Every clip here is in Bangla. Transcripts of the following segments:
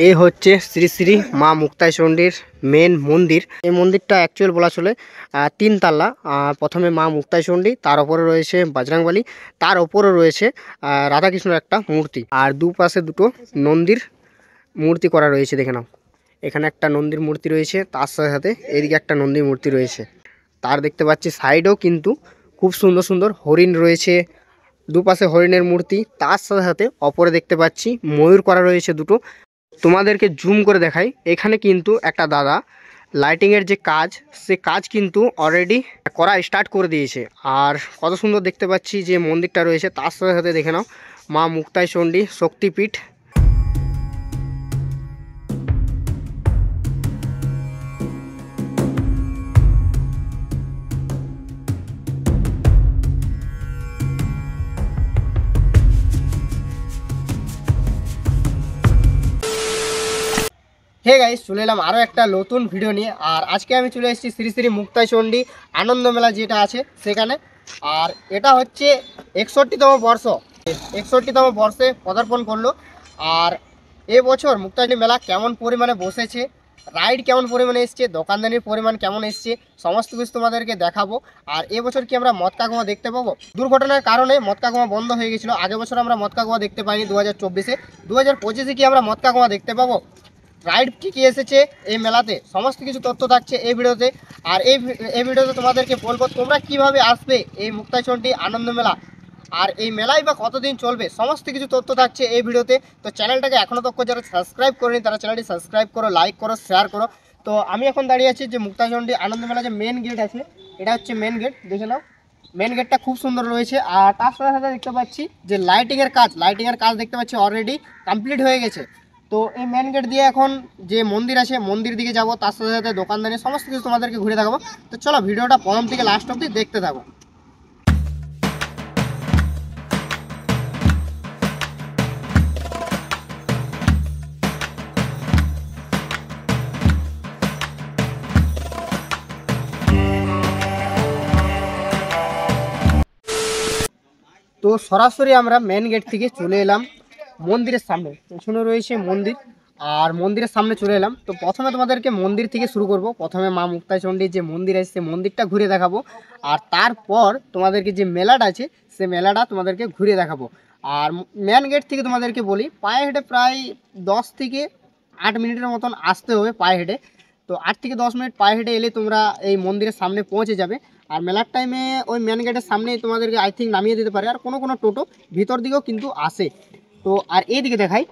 এই হচ্ছে শ্রী শ্রী মা মুক্তাই চণ্ডীর মেন মন্দির। এই মন্দিরটা অ্যাকচুয়াল বলা চলে তিন তাল্লা। প্রথমে মা মুক্তাই চণ্ডী, তার ওপরে রয়েছে বজরংবলী, তার ওপরে রয়েছে রাধাকৃষ্ণের একটা মূর্তি, আর দুপাশে দুটো নন্দীর মূর্তি করা রয়েছে। দেখে নাও, এখানে একটা নন্দীর মূর্তি রয়েছে, তার সাথে সাথে এদিকে একটা নন্দীর মূর্তি রয়েছে। তার দেখতে পাচ্ছি সাইডেও কিন্তু খুব সুন্দর সুন্দর হরিণ রয়েছে, দুপাশে হরিণের মূর্তি, তার সাথে সাথে অপরে দেখতে পাচ্ছি ময়ূর করা রয়েছে দুটো। তোমাদেরকে জুম করে দেখাই, এখানে কিন্তু একটা দাদা লাইটিংয়ের যে কাজ, সে কাজ কিন্তু অলরেডি করা স্টার্ট করে দিয়েছে। আর কত সুন্দর দেখতে পাচ্ছি যে মন্দিরটা রয়েছে, তার সাথে সাথে দেখে নাও মা মুক্তাই চণ্ডী শক্তিপীঠ। হে গাইস, চলে এলাম আরও একটা নতুন ভিডিও নিয়ে। আর আজকে আমি চলে এসেছি শ্রী শ্রী মুক্তাই চণ্ডী আনন্দ মেলা যেটা আছে সেখানে। আর এটা হচ্ছে 61তম বর্ষ, 61তম বর্ষে পদার্পণ করলো। আর এবছর মুক্তাই মেলা কেমন পরিমাণে বসেছে, রাইড কেমন পরিমাণে এসছে, দোকানদানির পরিমাণ কেমন এসছে, সমস্ত কিছু তোমাদেরকে দেখাবো। আর এবছর কি আমরা মদ কাকুয়া দেখতে পাবো? দুর্ঘটনার কারণে মদ কাকুয়া বন্ধ হয়ে গেছিলো, আগের বছর আমরা মদ কাকুয়া দেখতে পাইনি 2024-এ। 2025-এ কি আমরা মদ কাকুয়া দেখতে পাবো? রাইড কী কী এসেছে এই মেলাতে, সমস্ত কিছু তথ্য থাকছে এই ভিডিওতে। আর এই ভিডিওতে তোমাদেরকে বলবো তোমরা কিভাবে আসবে এই মুক্তাই চণ্ডী আনন্দ মেলা, আর এই মেলায় বা কতদিন চলবে, সমস্ত কিছু তথ্য থাকছে এই ভিডিওতে। তো চ্যানেলটাকে এখনও তক যারা সাবস্ক্রাইব করেনি তারা চ্যানেলটি সাবস্ক্রাইব করো, লাইক করো, শেয়ার করো। তো আমি এখন দাঁড়িয়ে আছি যে মুক্তাই চণ্ডী আনন্দ মেলা যে মেন গেট আছে, এটা হচ্ছে মেন গেট। দেখে নাও, মেন গেটটা খুব সুন্দর রয়েছে। আর তার সাথে সাথে দেখতে পাচ্ছি যে লাইটিংয়ের কাজ দেখতে পাচ্ছি অলরেডি কমপ্লিট হয়ে গেছে। তো এই মেন গেট দিয়ে এখন যে মন্দির আছে মন্দির দিকে যাব, তার সাথে সাথে দোকানদারি সমস্ত কিছু তোমাদেরকে ঘুরে দেখাবো। তো চলো ভিডিওটা প্রথম থেকে লাস্ট অবধি দেখতে থাকো। তো সরাসরি আমরা মেন গেট থেকে চলে এলাম মন্দিরের সামনে, পেছনে রয়েছে মন্দির, আর মন্দিরের সামনে চলে এলাম। তো প্রথমে তোমাদেরকে মন্দির থেকে শুরু করব। প্রথমে মা মুক্তাই চণ্ডীর যে মন্দির আছে সে মন্দিরটা ঘুরে দেখাবো, আর তারপর তোমাদেরকে যে মেলাটা আছে সে মেলাটা তোমাদেরকে ঘুরে দেখাবো। আর মেন গেট থেকে তোমাদেরকে বলি, পায়ে হেঁটে প্রায় 10 থেকে 8 মিনিটের মতন আসতে হবে পায়ে হেঁটে। তো 8 থেকে 10 মিনিট পায়ে হেঁটে এলে তোমরা এই মন্দিরের সামনে পৌঁছে যাবে। আর মেলার টাইমে ওই মেন গেটের সামনেই তোমাদেরকে আই থিঙ্ক নামিয়ে দিতে পারে, আর কোনো কোনো টোটো ভিতর দিকেও কিন্তু আসে। তো আর এইদিকে দেখাই,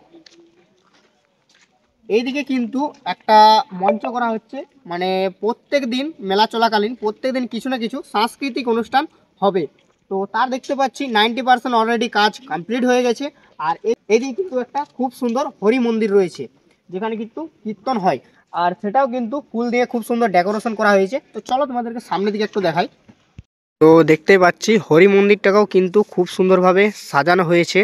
এইদিকে কিন্তু একটা মঞ্চ করা হচ্ছে, মানে প্রত্যেক দিন মেলা চলাকালীন প্রত্যেক দিন কিছু না কিছু সাংস্কৃতিক অনুষ্ঠান হবে। তো তার দেখতে পাচ্ছি 90% অলরেডি কাজ কমপ্লিট হয়ে গেছে। আর এইদিকে কিন্তু একটা খুব সুন্দর হরি মন্দির রয়েছে, যেখানে কিন্তু কীর্তন হয়, আর সেটাও কিন্তু ফুল দিয়ে খুব সুন্দর ডেকোরেশন করা হয়েছে। তো চলো তোমাদেরকে সামনের দিকে একটু দেখাই। তো দেখতেই পাচ্ছি হরি মন্দিরটাকেও কিন্তু খুব সুন্দরভাবে সাজানো হয়েছে,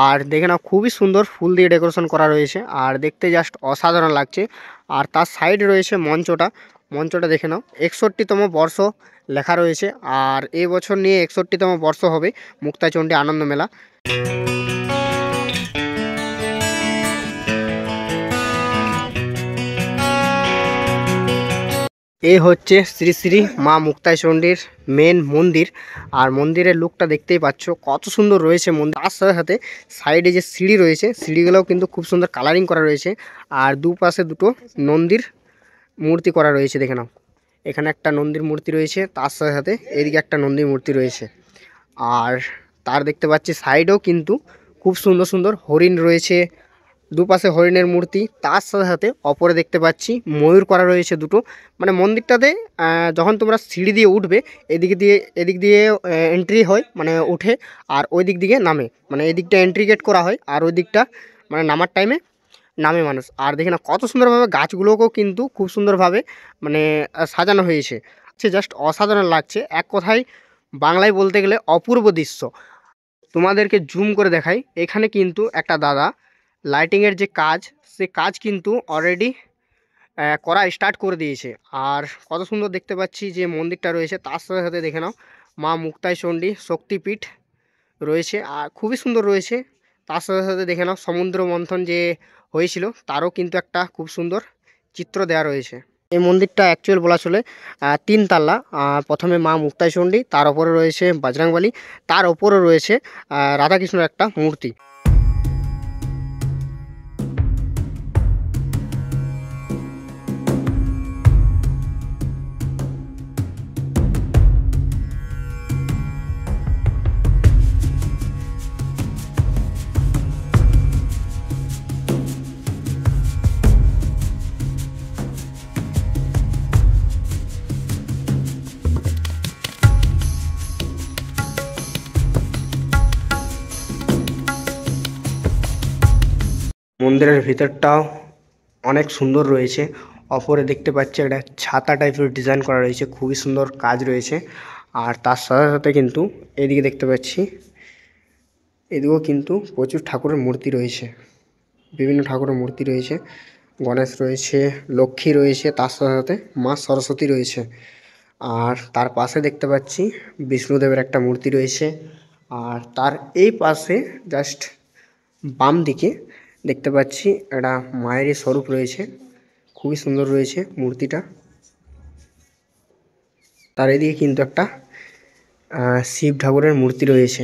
আর দেখে নাও খুবই সুন্দর ফুল দিয়ে ডেকোরেশন করা রয়েছে, আর দেখতে জাস্ট অসাধারণ লাগছে। আর তার সাইডে রয়েছে মঞ্চটা দেখে নাও, 61তম বর্ষ লেখা রয়েছে। আর এই বছর নিয়ে 61তম বর্ষ হবে মুক্তাই চণ্ডী আনন্দ মেলা। এই হচ্ছে শ্রী শ্রী মা মুক্তাই চণ্ডীর মেন মন্দির। আর মন্দিরের লুকটা দেখতেই পাচ্ছ কত সুন্দর রয়েছে মন্দির। তার সাথে সাথে সাইডে যে সিঁড়ি রয়েছে, সিঁড়িগুলোও কিন্তু খুব সুন্দর কালারিং করা রয়েছে। আর দুপাশে দুটো নন্দীর মূর্তি করা রয়েছে। দেখে নাও, এখানে একটা নন্দীর মূর্তি রয়েছে, তার সাথে সাথে এদিকে একটা নন্দীর মূর্তি রয়েছে। আর তার দেখতে পাচ্ছি সাইডেও কিন্তু খুব সুন্দর সুন্দর হরিণ রয়েছে, দুপাশে হরিণের মূর্তি, তার সাথে সাথে অপরে দেখতে পাচ্ছি ময়ূর করা রয়েছে দুটো। মানে মন্দিরটাতে যখন তোমরা সিঁড়ি দিয়ে উঠবে, এদিক দিয়ে এন্ট্রি হয়, মানে উঠে, আর ওই দিক দিকে নামে, মানে এদিকটা এন্ট্রি গেট করা হয়, আর ওই দিকটা মানে নামার টাইমে নামে মানুষ। আর দেখে না কত সুন্দরভাবে গাছগুলোকেও কিন্তু খুব সুন্দরভাবে মানে সাজানো হয়েছে, সে জাস্ট অসাধারণ লাগছে। এক কথায় বাংলায় বলতে গেলে অপূর্ব দৃশ্য। তোমাদেরকে জুম করে দেখাই, এখানে কিন্তু একটা দাদা লাইটিংয়ের যে কাজ, সে কাজ কিন্তু অলরেডি করা স্টার্ট করে দিয়েছে। আর কত সুন্দর দেখতে পাচ্ছি যে মন্দিরটা রয়েছে, তার সাথে সাথে দেখে নাও মা মুক্তাই চণ্ডী শক্তিপীঠ রয়েছে, আর খুবই সুন্দর রয়েছে। তার সাথে সাথে দেখে নাও সমুদ্র মন্থন যে হয়েছিল তারও কিন্তু একটা খুব সুন্দর চিত্র দেওয়া রয়েছে। এই মন্দিরটা অ্যাকচুয়াল বলা চলে 3 তাল্লা। প্রথমে মা মুক্তাইচণ্ডী, তার ওপরে রয়েছে বজরংবলী, তার ওপরে রয়েছে রাধাকৃষ্ণের একটা মূর্তি। মন্দিরের ভিতরটাও অনেক সুন্দর রয়েছে। অপরে দেখতে পাচ্ছি একটা ছাতা টাইপের ডিজাইন করা রয়েছে, খুবই সুন্দর কাজ রয়েছে। আর তার সাথে সাথে কিন্তু এদিকে দেখতে পাচ্ছি, এদিকেও কিন্তু প্রচুর ঠাকুরের মূর্তি রয়েছে, বিভিন্ন ঠাকুরের মূর্তি রয়েছে। গণেশ রয়েছে, লক্ষ্মী রয়েছে, তার সাথে সাথে মা সরস্বতী রয়েছে। আর তার পাশে দেখতে পাচ্ছি বিষ্ণুদেবের একটা মূর্তি রয়েছে। আর তার এই পাশে জাস্ট বাম দিকে দেখতে পাচ্ছি একটা মায়েরই স্বরূপ রয়েছে, খুবই সুন্দর রয়েছে মূর্তিটা। তার এদিকে কিন্তু একটা শিব ঠাকুরের মূর্তি রয়েছে।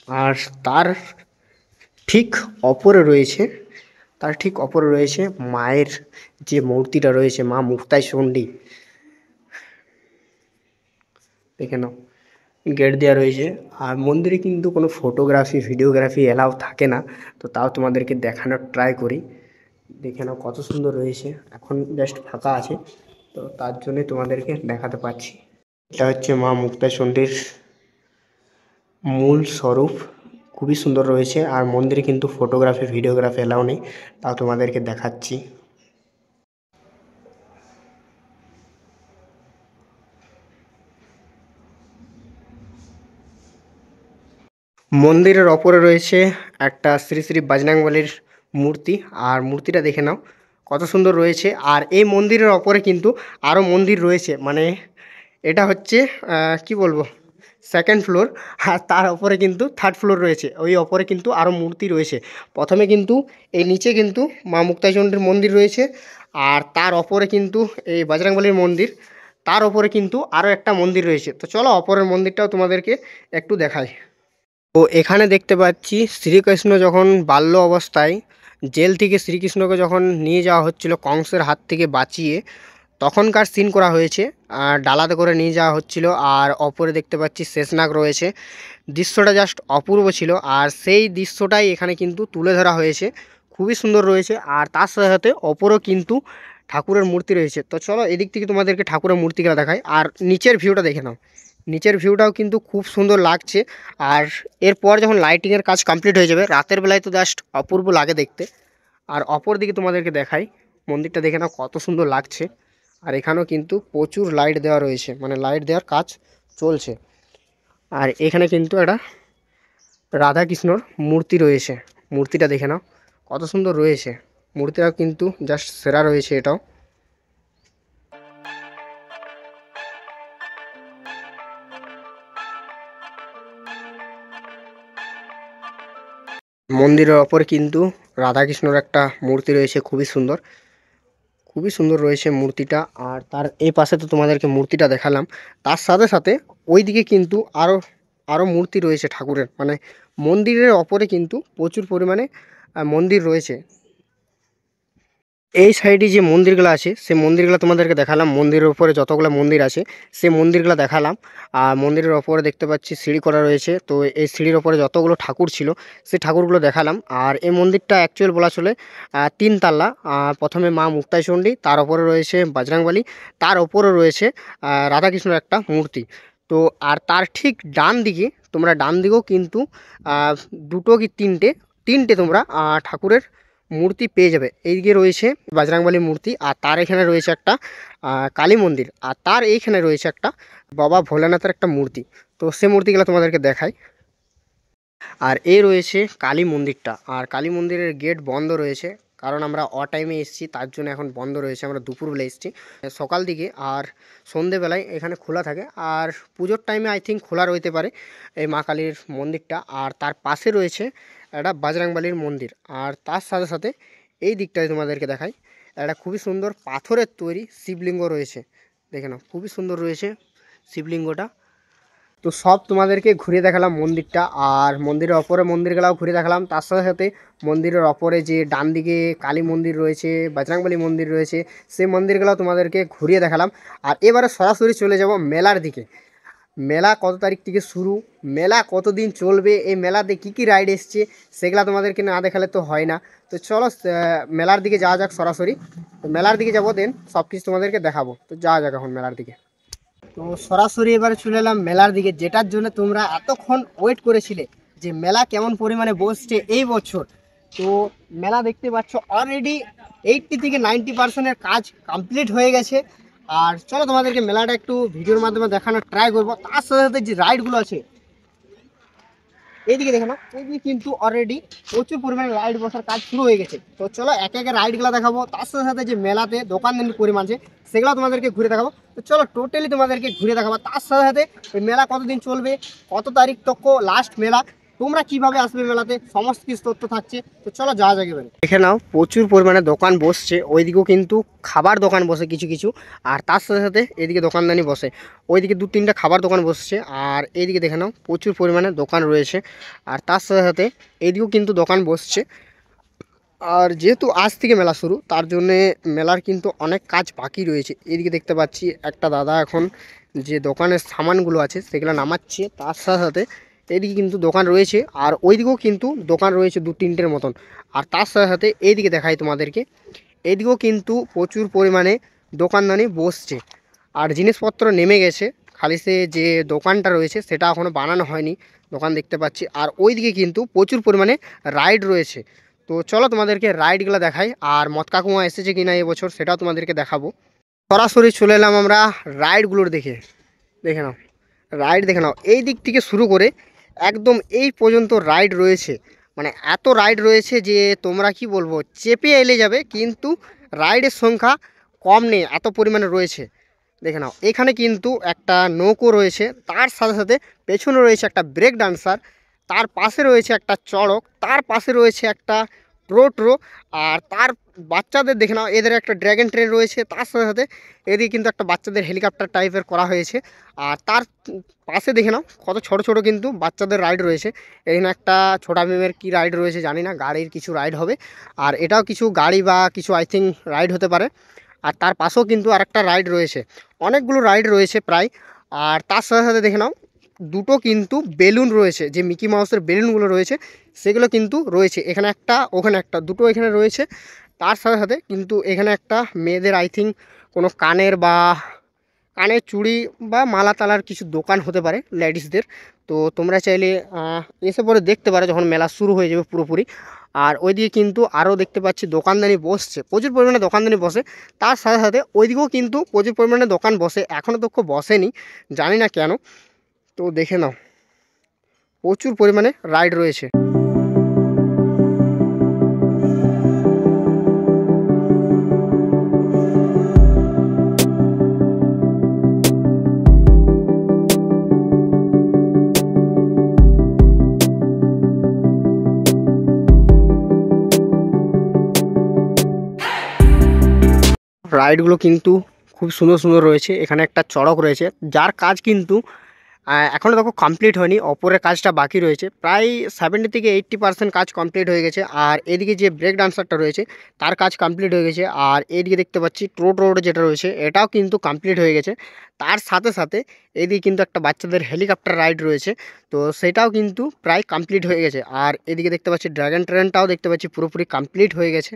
আর তার ঠিক অপরে রয়েছে, মায়ের যে মূর্তিটা রয়েছে, মা মুক্তাইচণ্ডী। দেখে নাও, গেট দেওয়া রয়েছে। আর মন্দিরে কিন্তু কোনো ফটোগ্রাফি ভিডিওগ্রাফি এলাও থাকে না, তো তাও তোমাদেরকে দেখানোর ট্রাই করি। দেখে নাও কত সুন্দর রয়েছে। এখন জাস্ট ফাঁকা আছে, তো তার জন্যই তোমাদেরকে দেখাতে পাচ্ছি। এটা হচ্ছে মা মুক্তাইচণ্ডীর মূল স্বরূপ, খুবই সুন্দর রয়েছে। আর মন্দিরে কিন্তু ফটোগ্রাফি ভিডিওগ্রাফি এলাও নেই, তাও তোমাদেরকে দেখাচ্ছি। মন্দিরের ওপরে রয়েছে একটা শ্রী শ্রী বজরংবলীর মূর্তি। আর মূর্তিটা দেখে নাও কত সুন্দর রয়েছে। আর এই মন্দিরের ওপরে কিন্তু আরও মন্দির রয়েছে, মানে এটা হচ্ছে কি বলবো, সেকেন্ড ফ্লোর। আর তার ওপরে কিন্তু থার্ড ফ্লোর রয়েছে, ওই ওপরে কিন্তু আরও মূর্তি রয়েছে। প্রথমে কিন্তু এই নিচে কিন্তু মা মুক্তাইচণ্ডীর মন্দির রয়েছে, আর তার ওপরে কিন্তু এই বজরংবলীর মন্দির, তার ওপরে কিন্তু আরও একটা মন্দির রয়েছে। তো চলো অপরের মন্দিরটাও তোমাদেরকে একটু দেখাই। তো এখানে দেখতে পাচ্ছি শ্রীকৃষ্ণ যখন বাল্য অবস্থায় জেল থেকে শ্রীকৃষ্ণকে যখন নিয়ে যাওয়া হচ্ছিল কংসের হাত থেকে বাঁচিয়ে, তখনকার সিন করা হয়েছে। আর ডালাতে করে নিয়ে যাওয়া হচ্ছিল, আর অপরে দেখতে পাচ্ছি শেষনাগ রয়েছে। দৃশ্যটা জাস্ট অপূর্ব ছিল, আর সেই দৃশ্যটাই এখানে কিন্তু তুলে ধরা হয়েছে, খুবই সুন্দর রয়েছে। আর তার সাথে সাথে অপরও কিন্তু ঠাকুরের মূর্তি রয়েছে। তো চলো এদিক থেকে তোমাদেরকে ঠাকুরের মূর্তিগুলো দেখাই। আর নিচের ভিউটা দেখে নাও, নিচের ভিউটাও কিন্তু খুব সুন্দর লাগছে। আর এরপর যখন লাইটিংয়ের কাজ কমপ্লিট হয়ে যাবে রাতের বেলায়, তো জাস্ট অপূর্ব লাগে দেখতে। আর অপর দিকে তোমাদেরকে দেখাই, মন্দিরটা দেখে নাও কত সুন্দর লাগছে। আর এখানেও কিন্তু প্রচুর লাইট দেওয়া রয়েছে, মানে লাইট দেওয়ার কাজ চলছে। আর এখানে কিন্তু একটা রাধাকৃষ্ণর মূর্তি রয়েছে, মূর্তিটা দেখে নাও কত সুন্দর রয়েছে। মূর্তিটাও কিন্তু জাস্ট সেরা রয়েছে এটাও। মন্দিরের ওপরে কিন্তু রাধাকৃষ্ণর একটা মূর্তি রয়েছে, খুবই সুন্দর, খুবই সুন্দর রয়েছে মূর্তিটা। আর তার এই পাশে তো তোমাদেরকে মূর্তিটা দেখালাম, তার সাথে সাথে ওই দিকে কিন্তু আরও আরও মূর্তি রয়েছে ঠাকুরের, মানে মন্দিরের ওপরে কিন্তু প্রচুর পরিমাণে মন্দির রয়েছে। এই সাইডে যে মন্দিরগুলো আছে সে মন্দিরগুলো তোমাদেরকে দেখালাম, মন্দিরের উপরে যতগুলো মন্দির আছে সে মন্দিরগুলো দেখালাম। আর মন্দিরের ওপরে দেখতে পাচ্ছি সিঁড়ি করা রয়েছে, তো এই সিঁড়ির ওপরে যতগুলো ঠাকুর ছিল সেই ঠাকুরগুলো দেখালাম। আর এই মন্দিরটা অ্যাকচুয়াল বলা চলে 3 তাল্লা। প্রথমে মা মুক্তাইচণ্ডী, তার ওপরে রয়েছে বজরংবলী, তার ওপরে রয়েছে রাধাকৃষ্ণের একটা মূর্তি। তো আর তার ঠিক ডান দিকে, তোমরা ডান দিকেও কিন্তু দুটো কি তিনটে তিনটে তোমরা ঠাকুরের মূর্তি পেয়ে যাবে। এইদিকে রয়েছে বজরংবলীর মূর্তি, আর তার এখানে রয়েছে একটা কালী মন্দির, আর তার এইখানে রয়েছে একটা বাবা ভোলানাথের একটা মূর্তি। তো সে মূর্তিগুলো তোমাদেরকে দেখাই। আর এই রয়েছে কালী মন্দিরটা, আর কালী মন্দিরের গেট বন্ধ রয়েছে, কারণ আমরা টাইমে এসেছি তার জন্য এখন বন্ধ রয়েছে। আমরা দুপুরবেলা এসেছি সকাল দিকে, আর সন্ধেবেলায় এখানে খোলা থাকে। আর পুজোর টাইমে আই থিঙ্ক খোলা রইতে পারে এই মা কালীর মন্দিরটা। আর তার পাশে রয়েছে একটা বজরংবলীর মন্দির। আর তার সাথে সাথে এই দিকটায় তোমাদেরকে দেখাই, একটা খুবই সুন্দর পাথরের তৈরি শিবলিঙ্গ রয়েছে, দেখে নাও খুবই সুন্দর রয়েছে শিবলিঙ্গটা। তো সব তোমাদেরকে ঘুরে দেখালাম মন্দিরটা, আর মন্দিরের অপরে মন্দিরগুলাও ঘুরে দেখালাম। তার সাথে সাথে মন্দিরের অপরে যে ডান দিকে কালী মন্দির রয়েছে, বজরংবলী মন্দির রয়েছে, সেই মন্দিরগুলোও তোমাদেরকে ঘুরিয়ে দেখালাম। আর এবারে সরাসরি চলে যাব মেলার দিকে। মেলা কত তারিখ থেকে শুরু, মেলা কতদিন চলবে, এই মেলাতে কী কী রাইড এসছে, সেগুলো তোমাদেরকে না দেখালে তো হয় না। তো চলো মেলার দিকে যাওয়া যাক সরাসরি। তো মেলার দিকে যাবো, দেন সব কিছু তোমাদেরকে দেখাবো। তো যাওয়া যাক এখন মেলার দিকে। তো সরাসরি এবারে চলে এলাম মেলার দিকে, যেটার জন্য তোমরা এতক্ষণ ওয়েট করেছিলে যে মেলা কেমন পরিমাণে বসছে এই বছর। তো মেলা দেখতে পাচ্ছ অলরেডি 80 থেকে 90% কাজ কমপ্লিট হয়ে গেছে। আর চলো তোমাদেরকে মেলাটা একটু ভিডিওর মাধ্যমে দেখানোর ট্রাই করবো। তার সাথে সাথে যে রাইডগুলো আছে এইদিকে দেখে নাও, এইদিকে কিন্তু অলরেডি প্রচুর পরিমাণে রাইড বসার কাজ শুরু হয়ে গেছে। তো চলো একে একে রাইডগুলো দেখাবো, তার সাথে সাথে যে মেলাতে দোকানদানির পরিমাণ আছে সেগুলো তোমাদেরকে ঘুরে দেখাবো। তো চলো টোটালি তোমাদেরকে ঘুরে দেখাবো। তার সাথে সাথে এই মেলা কতদিন চলবে, কত তারিখ তক লাস্ট মেলা, তোমরা কিভাবে আসবে মেলাতে, সমস্ত কিছু তথ্য থাকছে। তো চলো যাওয়া যাক এবারে। দেখে নাও প্রচুর পরিমাণে দোকান বসছে, ওইদিকেও কিন্তু খাবার দোকান বসে কিছু কিছু, আর তার সাথে সাথে এদিকে দোকানদানি বসে, ওইদিকে 2-3টা খাবার দোকান বসছে, আর এইদিকে দেখে নাও প্রচুর পরিমাণে দোকান রয়েছে, আর তার সাথে সাথে এইদিকেও কিন্তু দোকান বসছে। আর যেহেতু আজ থেকে মেলা শুরু, তার জন্যে মেলার কিন্তু অনেক কাজ বাকি রয়েছে। এদিকে দেখতে পাচ্ছি একটা দাদা এখন যে দোকানের সামানগুলো আছে সেগুলো নামাচ্ছে, তার সাথে সাথে এদিকে কিন্তু দোকান রয়েছে, আর ওইদিকেও কিন্তু দোকান রয়েছে 2-3টের মতন। আর তার সাথে সাথে এইদিকে দেখাই তোমাদেরকে, এইদিকেও কিন্তু প্রচুর পরিমাণে দোকানদানি বসছে, আর জিনিসপত্র নেমে গেছে, খালি সে যে দোকানটা রয়েছে সেটা এখনও বানানো হয়নি, দোকান দেখতে পাচ্ছি। আর ওইদিকে কিন্তু প্রচুর পরিমাণে রাইড রয়েছে। তো চলো তোমাদেরকে রাইডগুলো দেখাই, আর মদ কাকুমা এসেছে কিনা এবছর সেটাও তোমাদেরকে দেখাবো। সরাসরি চলে এলাম আমরা রাইডগুলোর দেখে, দেখে নাও রাইড দেখে নাও, এই দিক থেকে শুরু করে একদম এই পর্যন্ত রাইড রয়েছে। মানে এত রাইড রয়েছে যে তোমরা কি বলবো, চেপে এলে যাবে, কিন্তু রাইডের সংখ্যা কম নেই, এত পরিমাণে রয়েছে। দেখে নাও এখানে কিন্তু একটা নৌকো রয়েছে, তার সাথে সাথে পেছনে রয়েছে একটা ব্রেক ডান্সার, তার পাশে রয়েছে একটা চড়ক, তার পাশে রয়েছে একটা টোটো, আর তার বাচ্চাদের দেখে নাও এদের একটা ড্র্যাগন ট্রেন রয়েছে, তার সাথে সাথে এদিকে কিন্তু একটা বাচ্চাদের হেলিকপ্টার টাইপের করা হয়েছে। আর তার পাশে দেখে নাও কত ছোট ছোট কিন্তু বাচ্চাদের রাইড রয়েছে। এখানে একটা ছোটা মেমের কি রাইড রয়েছে জানি না, গাড়ির কিছু রাইড হবে, আর এটাও কিছু গাড়ি বা কিছু আই থিঙ্ক রাইড হতে পারে। আর তার পাশেও কিন্তু আরেকটা রাইড রয়েছে, অনেকগুলো রাইড রয়েছে প্রায়। আর তার সাথে সাথে দেখে নাও দুটো কিন্তু বেলুন রয়েছে, যে মিকি মাউসের বেলুনগুলো রয়েছে সেগুলো কিন্তু রয়েছে, এখানে একটা ওখানে একটা, দুটো এখানে রয়েছে। তার সাথে সাথে কিন্তু এখানে একটা মেয়েদের আই থিঙ্ক কোনো কানের বা কানের চুড়ি বা মালা তালার কিছু দোকান হতে পারে লেডিসদের। তো তোমরা চাইলে এসে পরে দেখতে পারো যখন মেলা শুরু হয়ে যাবে পুরোপুরি। আর ওইদিকে কিন্তু আরও দেখতে পাচ্ছি দোকানদানি বসছে, প্রচুর পরিমাণে দোকানদানি বসে। তার সাথে সাথে ওইদিকেও কিন্তু প্রচুর পরিমাণে দোকান বসে, এখনও তো খুব বসেনি, জানি না কেন। তো দেখে নাও প্রচুর পরিমাণে রাইড রয়েছে। রাইডগুলো কিন্তু খুব সুন্দর সুন্দর রয়েছে, এখানে একটা চড়ক রয়েছে যার কাজ কিন্তু এখনও দেখো কমপ্লিট হয়নি, অপরের কাজটা বাকি রয়েছে, প্রায় 70 থেকে 80% কাজ কমপ্লিট হয়ে গেছে। আর এদিকে যে ব্রেক ডান্সারটা রয়েছে তার কাজ কমপ্লিট হয়ে গেছে। আর এদিকে দেখতে পাচ্ছি রোড যেটা রয়েছে এটাও কিন্তু কমপ্লিট হয়ে গেছে। তার সাথে সাথে এদিকে কিন্তু একটা বাচ্চাদের হেলিকপ্টার রাইড রয়েছে, তো সেটাও কিন্তু প্রায় কমপ্লিট হয়ে গেছে। আর এদিকে দেখতে পাচ্ছি ড্রাগন ট্রেনটাও দেখতে পাচ্ছি পুরোপুরি কমপ্লিট হয়ে গেছে।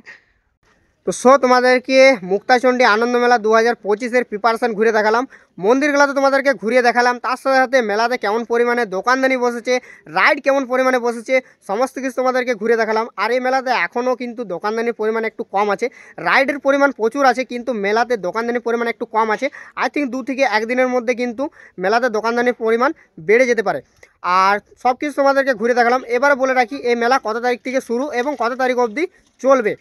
তো তোমাদেরকে মুক্তাচণ্ডী আনন্দমেলা 2025-এর প্রিপারেশান ঘুরে দেখালাম, মন্দিরগুলোতে তোমাদেরকে ঘুরিয়ে দেখালাম, তার সাথে সাথে মেলাতে কেমন পরিমাণে দোকানদানি বসেছে, রাইড কেমন পরিমাণে বসেছে, সমস্ত কিছু তোমাদেরকে ঘুরে দেখালাম। আর এই মেলাতে এখনও কিন্তু দোকানদানির পরিমাণ একটু কম আছে, রাইডের পরিমাণ প্রচুর আছে, কিন্তু মেলাতে দোকানদানির পরিমাণ একটু কম আছে। আই থিঙ্ক 2 থেকে 1 দিনের মধ্যে কিন্তু মেলাতে দোকানদানির পরিমাণ বেড়ে যেতে পারে। আর সব কিছু তোমাদেরকে ঘুরে দেখালাম। এবার বলে রাখি এই মেলা কত তারিখ থেকে শুরু এবং কত তারিখ অবধি চলবে।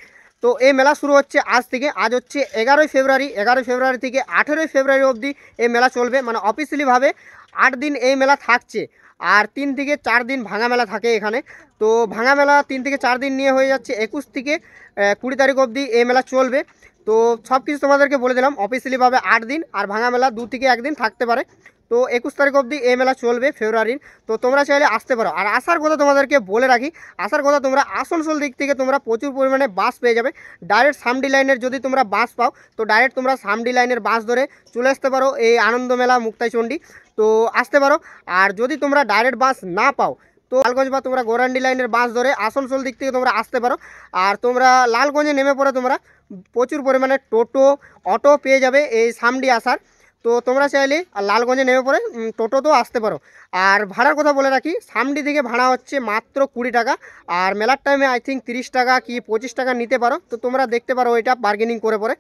তো এই মেলা শুরু হচ্ছে আজ থেকে, আজ হচ্ছে 11ই ফেব্রুয়ারি, 11ই ফেব্রুয়ারি থেকে 18ই ফেব্রুয়ারি অবধি এই মেলা চলবে, মানে অফিসিয়ালিভাবে 8 দিন এই মেলা থাকছে। আর 3 থেকে 4 দিন ভাঙা মেলা থাকে এখানে। তো ভাঙা মেলা 3 থেকে 4 দিন নিয়ে হয়ে যাচ্ছে 21 থেকে 20 তারিখ অবধি এই মেলা চলবে। তো সব কিছু তোমাদেরকে বলে দিলাম। অফিসিয়ালিভাবে 8 দিন, আর ভাঙা মেলা 2 থেকে 1 দিন থাকতে পারে। তো 21 তারিখ অবধি এই মেলা চলবে ফেব্রুয়ারির। তো তোমরা চাইলে আসতে পারো। আর আসার কথা তোমাদেরকে বলে রাখি, আসার কথা তোমরা আসানসোল দিক থেকে তোমরা প্রচুর পরিমাণে বাস পেয়ে যাবে। ডাইরেক্ট সামডি লাইনের যদি তোমরা বাস পাও, তো ডাইরেক্ট তোমরা সামডি লাইনের বাস ধরে চলে আসতে পারো এই আনন্দ মেলা মুক্তাইচণ্ডী। তো আসতে পারো। আর যদি তোমরা ডাইরেক্ট বাস না পাও, তো লালগঞ্জ বা তোমরা গোরান্ডি লাইনের বাস ধরে আসানসোল দিক থেকে তোমরা আসতে পারো। আর তোমরা লালগঞ্জে নেমে পড়ে তোমরা প্রচুর পরিমাণে টোটো, অটো পেয়ে যাবে এই সামডি আসার। তো তোমরা চাইলে লালগঞ্জে নেমে পড়ে টোটোতেও আসতে পারো। আর ভাড়ার কথা বলে রাখি, সামডি থেকে ভাড়া হচ্ছে মাত্র 20 টাকা। আর মেলার টাইমে আই থিঙ্ক 30 টাকা কি 25 টাকা নিতে পারো। তো তোমরা দেখতে পারো এটা বার্গেনিং করে পরে।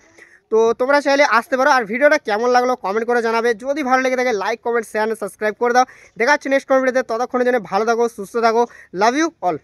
তো তোমরা চাইলে আসতে পারো। আর ভিডিওটা কেমন লাগলো কমেন্ট করে জানাবে। যদি ভালো লেগে থাকে লাইক, কমেন্ট, শেয়ার, সাবস্ক্রাইব করে দাও। দেখা হচ্ছে নেক্সট ভিডিওতে। ততক্ষণের জন্য ভালো থাকো, সুস্থ থাকো। Love you all.